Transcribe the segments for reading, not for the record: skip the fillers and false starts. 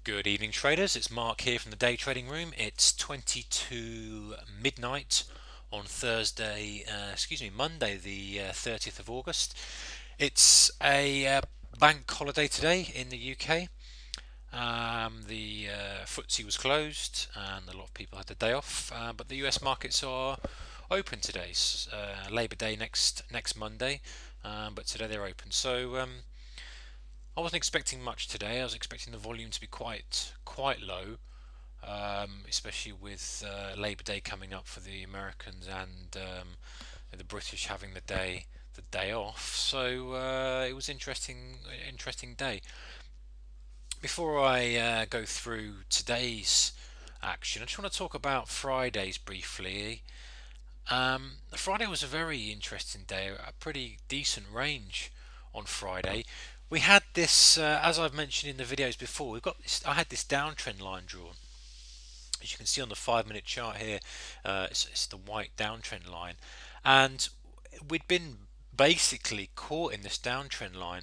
Good evening, traders. It's Mark here from the day trading room. It's 22 midnight on Monday, the 30th of August. It's a bank holiday today in the UK. The FTSE was closed and a lot of people had the day off, but the US markets are open today. Labor Day next Monday, but today they're open. I wasn't expecting much today. I was expecting the volume to be quite low, especially with Labor Day coming up for the Americans and the British having the day off. It was interesting day. Before I go through today's action, I just want to talk about Fridays briefly. Friday was a very interesting day, a pretty decent range on Friday. We had this, as I've mentioned in the videos before, we've got this. I had this downtrend line drawn, as you can see on the 5-minute chart here. It's the white downtrend line, and we'd been basically caught in this downtrend line,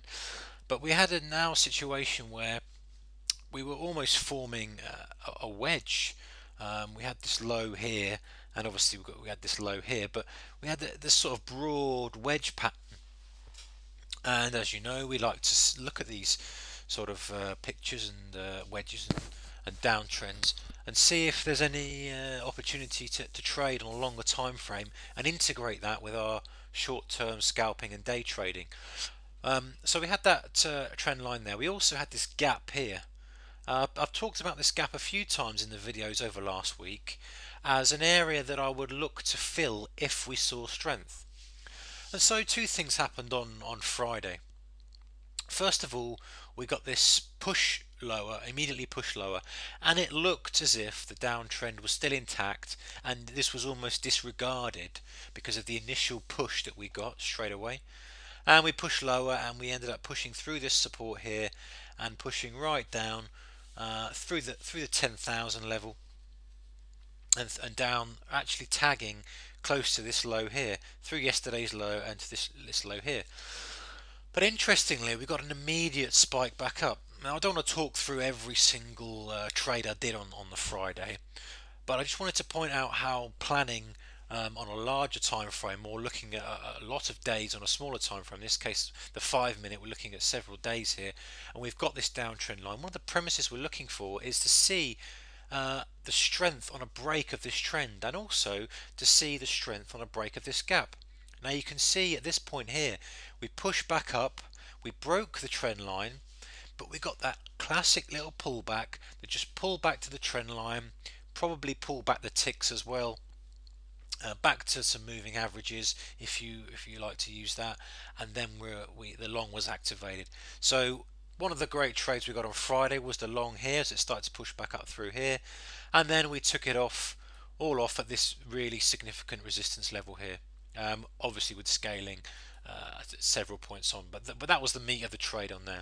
but we had a now situation where we were almost forming a wedge. We had this low here, and obviously we had this low here, but we had this sort of broad wedge pattern. And as you know, we like to look at these sort of pictures and wedges and downtrends and see if there's any opportunity to trade on a longer time frame and integrate that with our short-term scalping and day trading. So we had that trend line there. We also had this gap here. I've talked about this gap a few times in the videos over last week as an area that I would look to fill if we saw strength. And so two things happened on Friday. First of all, we got this push lower, immediately push lower, and it looked as if the downtrend was still intact and this was almost disregarded because of the initial push that we got straight away. And we pushed lower and we ended up pushing through this support here and pushing right down through the 10,000 level and down, actually tagging close to this low here, through yesterday's low and to this low here. But interestingly, we got an immediate spike back up. Now I don't want to talk through every single trade I did on the Friday, but I just wanted to point out how planning on a larger time frame, or looking at a lot of days on a smaller time frame, in this case the 5-minute, we're looking at several days here, and we've got this downtrend line. One of the premises we're looking for is to see the strength on a break of this trend, and also to see the strength on a break of this gap. Now you can see at this point here, we pushed back up, we broke the trend line, but we got that classic little pullback that just pulled back to the trend line, probably pulled back the ticks as well, back to some moving averages if you like to use that, and then the long was activated. So one of the great trades we got on Friday was the long here, as it started to push back up through here, and then we took it all off at this really significant resistance level here. Obviously with scaling at several points on, but that was the meat of the trade on there.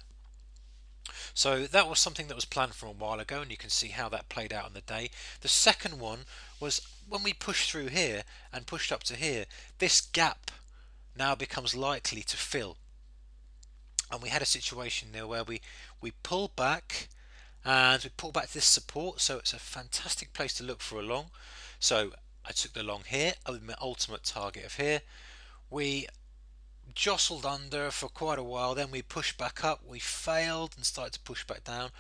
So that was something that was planned from a while ago, and you can see how that played out on the day. The second one was when we pushed through here and pushed up to here, this gap now becomes likely to fill. And we had a situation there where we pulled back and we pulled back to this support, so it's a fantastic place to look for a long. So I took the long here with my ultimate target of here. We jostled under for quite a while, then we pushed back up, we failed and started to push back down.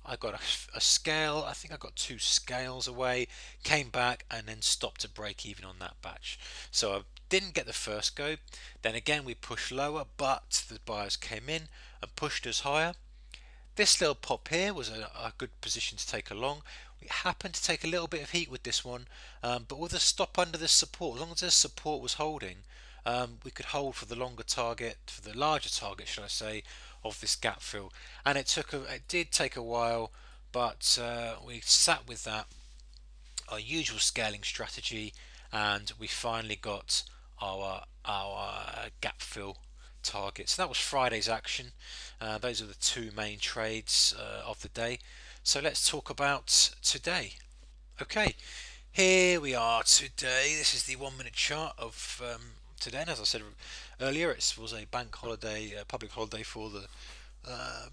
I got a scale, I think I got 2 scales away, came back and then stopped to break even on that batch. So I didn't get the first go. Then again we pushed lower, but the buyers came in and pushed us higher. This little pop here was a good position to take along. We happened to take a little bit of heat with this one, but with a stop under this support, as long as this support was holding, we could hold for the longer target, for the larger target should I say, of this gap fill. And it did take a while, but we sat with that, our usual scaling strategy, and we finally got our gap fill target. So that was Friday's action. Those are the 2 main trades of the day. So let's talk about today. Okay, here we are today. This is the 1-minute chart of today, and as I said earlier, it was a bank holiday, public holiday for the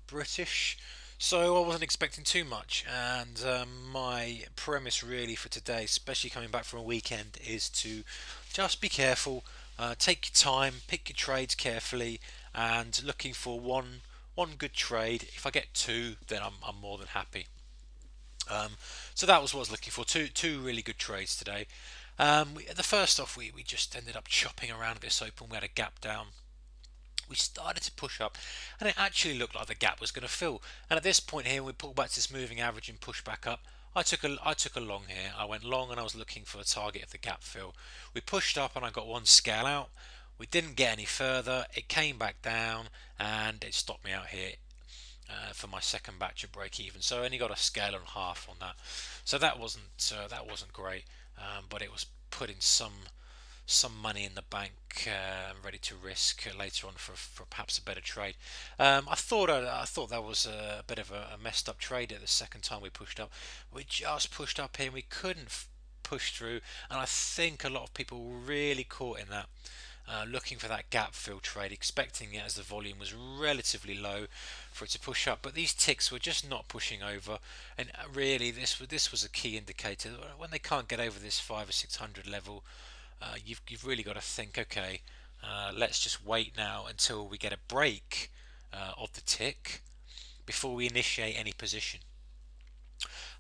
British. So I wasn't expecting too much, and my premise really for today, especially coming back from a weekend, is to just be careful, take your time, pick your trades carefully, and looking for one good trade. If I get two, then I'm more than happy. Um, so that was what I was looking for. Two really good trades today. The first off, we just ended up chopping around this open. We had a gap down. We started to push up, and it actually looked like the gap was going to fill. And at this point here, we pulled back to this moving average and pushed back up. I took a long here. I went long, and I was looking for a target of the gap fill. We pushed up, and I got one scale out. We didn't get any further. It came back down, and it stopped me out here for my second batch at break even. So I only got a scale and a half on that. So that wasn't great, but it was putting some money in the bank, ready to risk later on for perhaps a better trade. I thought that was a bit of a messed up trade at the second time we pushed up. We just pushed up here and we couldn't push through, and I think a lot of people were really caught in that. Looking for that gap fill trade, expecting it as the volume was relatively low for it to push up, but these ticks were just not pushing over, and really this was a key indicator. When they can't get over this 5 or 600 level, you've really got to think, okay, let's just wait now until we get a break of the tick before we initiate any position.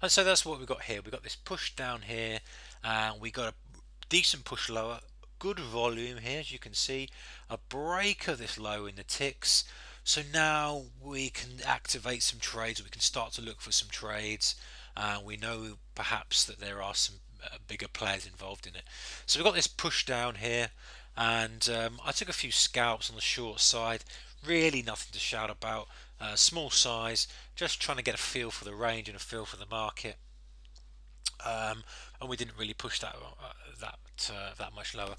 And so that's what we've got here. We've got this push down here, and we got a decent push lower, good volume here, as you can see, a break of this low in the ticks. So now we can activate some trades. We can start to look for some trades. We know perhaps that there are some bigger players involved in it. So we've got this push down here, and I took a few scalps on the short side. Really nothing to shout about. Small size, just trying to get a feel for the range and a feel for the market. And we didn't really push that much lower.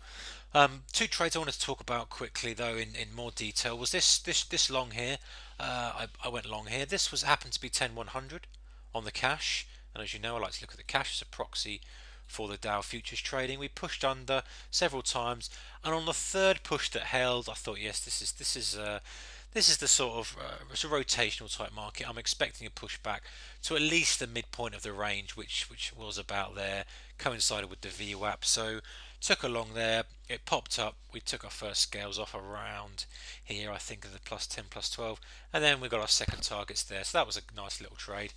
Two trades I wanted to talk about quickly, though, in more detail, was this long here. I went long here. This was happened to be 10-100 on the cash, and as you know, I like to look at the cash as a proxy for the Dow futures trading. We pushed under several times, and on the third push that held, I thought, yes, this is the sort of it's a rotational type market. I'm expecting a pushback to at least the midpoint of the range, which was about there, coincided with the VWAP. So took a long there. It popped up. We took our first scales off around here, I think, of the plus 10, plus 12, and then we got our second targets there. So that was a nice little trade,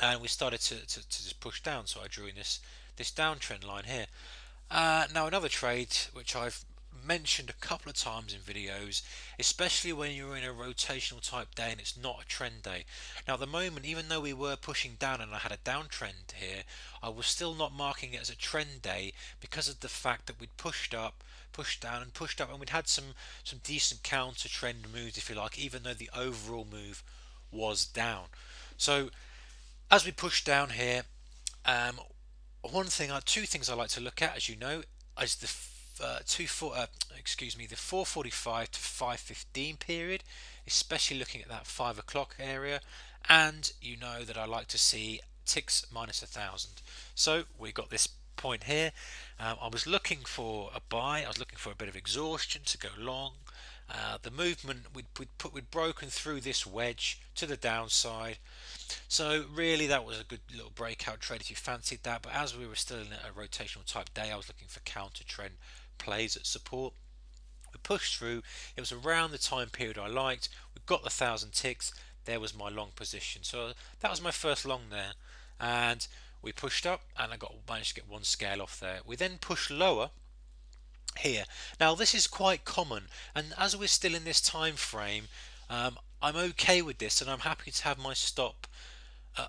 and we started to just push down. So I drew in this downtrend line here. Now another trade which I've mentioned a couple of times in videos, especially when you're in a rotational type day and it's not a trend day. Now at the moment, even though we were pushing down and I had a downtrend here, I was still not marking it as a trend day because of the fact that we'd pushed up, pushed down and pushed up, and we'd had some decent counter trend moves, if you like, even though the overall move was down. So as we push down here, um, two things I like to look at, as you know, is the 4:45 to 5:15 period, especially looking at that 5 o'clock area, and you know that I like to see ticks minus 1,000. So we got this point here. I was looking for a buy. I was looking for a bit of exhaustion to go long. The movement we'd broken through this wedge to the downside. So really that was a good little breakout trade if you fancied that, but as we were still in a rotational type day, I was looking for counter trend plays at support. We pushed through. It was around the time period I liked. We got the 1,000 ticks. There was my long position. So that was my first long there, and we pushed up, and managed to get one scale off there. We then pushed lower here. Now this is quite common, and as we're still in this time frame, I'm okay with this, and I'm happy to have my stop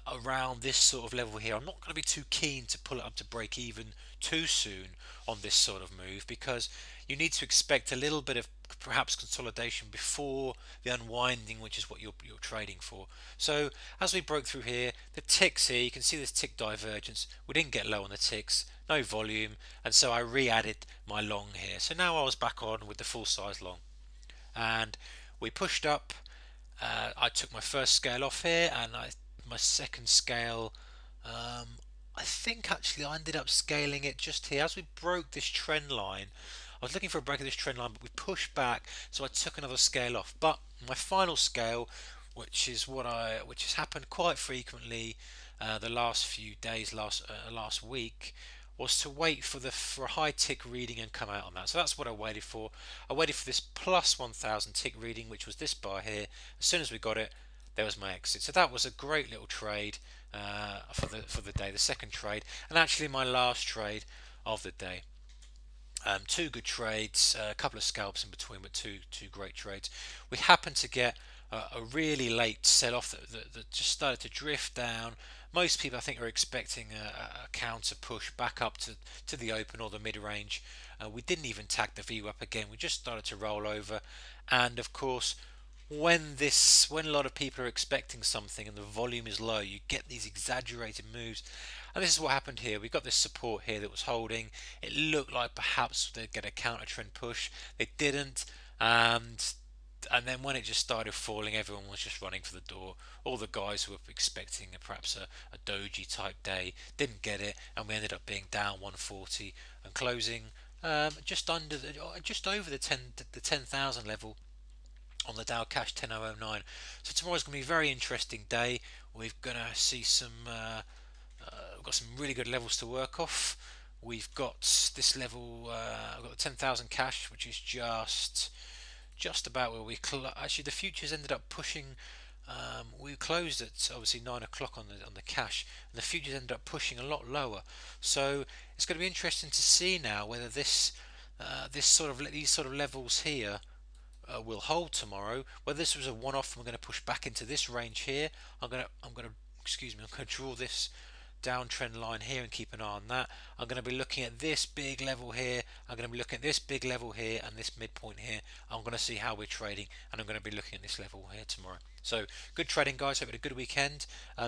around this sort of level here. I'm not going to be too keen to pull it up to break even too soon on this sort of move, because you need to expect a little bit of perhaps consolidation before the unwinding, which is what you're trading for. So as we broke through here, the ticks here, you can see this tick divergence. We didn't get low on the ticks, no volume, and so I re-added my long here. So now I was back on with the full size long, and we pushed up. I took my first scale off here, and my second scale, I think actually I ended up scaling it just here as we broke this trend line. I was looking for a break of this trend line, but we pushed back, so I took another scale off. But my final scale which has happened quite frequently the last few days, last week, was to wait for a high tick reading and come out on that. So that's what I waited for. I waited for this plus 1,000 tick reading, which was this bar here. As soon as we got it, there was my exit. So that was a great little trade for the day, the second trade, and actually my last trade of the day. Two good trades, a couple of scalps in between, but two great trades. We happened to get a really late sell-off that just started to drift down. Most people, I think, are expecting a counter push back up to the open or the mid-range. We didn't even tag the VWAP again. We just started to roll over, and of course, when a lot of people are expecting something and the volume is low, you get these exaggerated moves. And this is what happened here. We've got this support here that was holding. It looked like perhaps they'd get a counter trend push. They didn't. And then when it just started falling, everyone was just running for the door. All the guys who were expecting perhaps a doji type day didn't get it, and we ended up being down 140 and closing just over the 10,000 level on the Dow Cash 10009. So tomorrow's going to be a very interesting day. We're going to see we've got some really good levels to work off. We've got this level. I've got the 10,000 cash, which is just about where actually the futures ended up pushing. We closed at obviously 9 o'clock on the cash, and the futures ended up pushing a lot lower. So it's going to be interesting to see now whether these sort of levels here will hold tomorrow. Whether this was a one-off, and we're going to push back into this range here. I'm going to excuse me. I'm going to draw this downtrend line here and keep an eye on that. I'm going to be looking at this big level here. I'm going to be looking at this big level here and this midpoint here. I'm going to see how we're trading, and I'm going to be looking at this level here tomorrow. So good trading, guys. Hope you had a good weekend.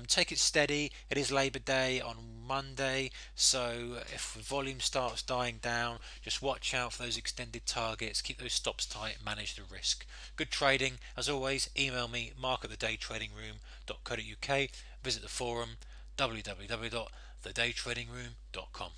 Take it steady. It is Labor Day on Monday, so if volume starts dying down, just watch out for those extended targets. Keep those stops tight. Manage the risk. Good trading. As always, email me mark@thedaytradingroom.co.uk. Visit the forum www.thedaytradingroom.com.